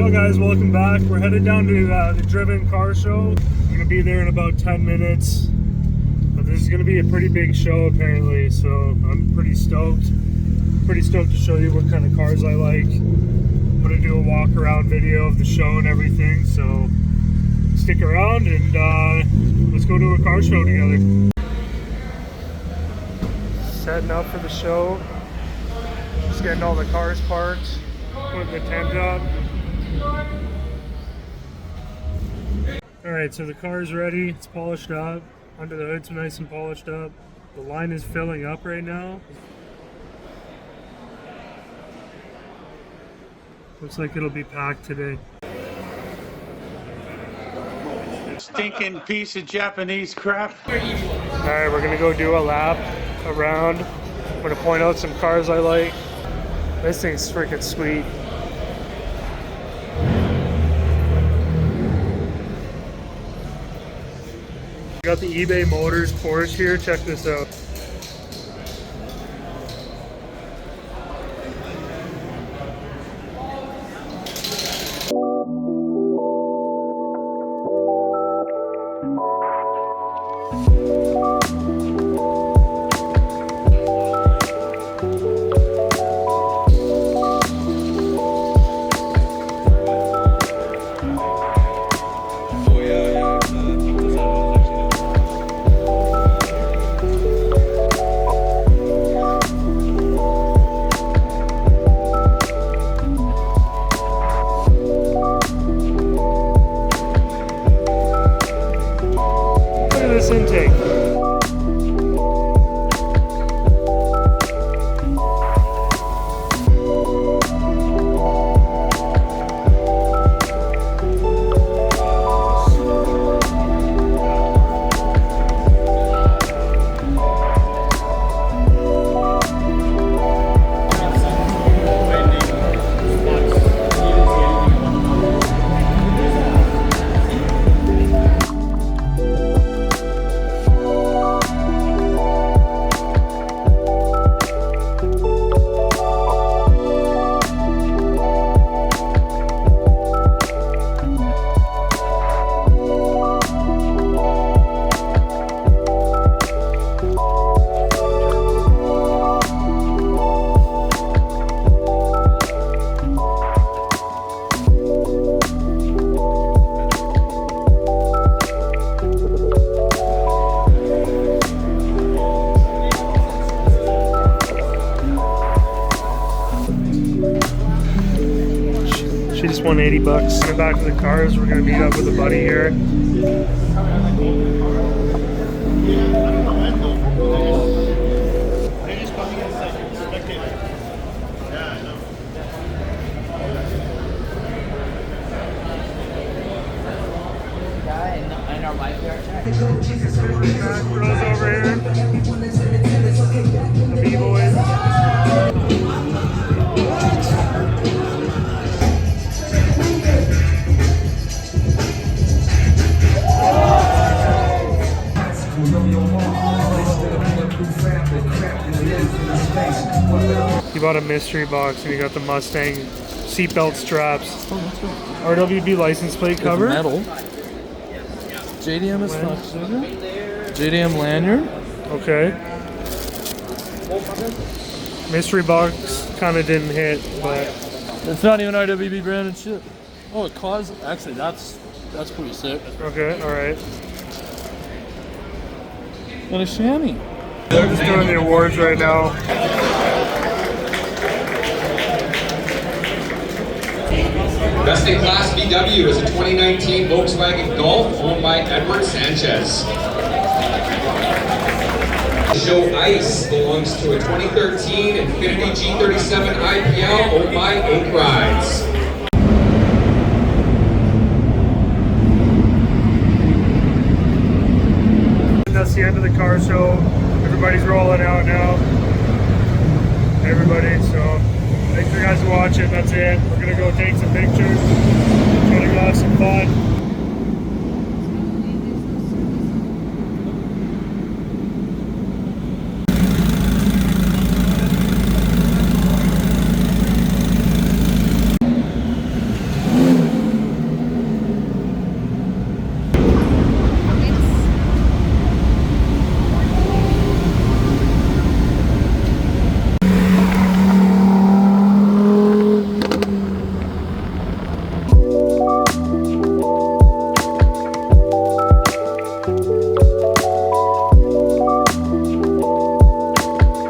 Yo guys, welcome back. We're headed down to the Driven Car Show. We're gonna be there in about 10 minutes. But this is gonna be a pretty big show apparently, so I'm pretty stoked. Pretty stoked to show you what kind of cars I like. I'm gonna do a walk around video of the show and everything, so stick around and let's go to a car show together. Setting up for the show. Just getting all the cars parked, putting the tent up. Alright, so the car is ready, it's polished up. Under the hood's nice and polished up. The line is filling up right now. Looks like it'll be packed today. Stinking piece of Japanese crap. Alright, we're gonna go do a lap around. I'm gonna point out some cars I like. This thing's freaking sweet. Got the eBay Motors Porsche here, check this out. This intake. She just won 80 bucks. Get back to the cars. We're gonna meet up with a buddy here. Bros over here. The B-boys. You bought a mystery box and you got the Mustang seatbelt straps. RWB license plate cover. Metal. JDM is fuck. JDM lanyard. Okay. Mystery box kind of didn't hit, but It's not even RWB branded shit. Oh, it caused. Actually, that's pretty sick. okay, all right. Got a chamois. They're just doing the awards right now. Best in Class VW is a 2019 Volkswagen Golf owned by Edward Sanchez. Show Ice belongs to a 2013 Infiniti G37 IPL owned by Oak Rides. That's the end of the car show. Everybody's rolling out now. Everybody, so thanks for you guys watching. That's it. We're gonna go take some pictures.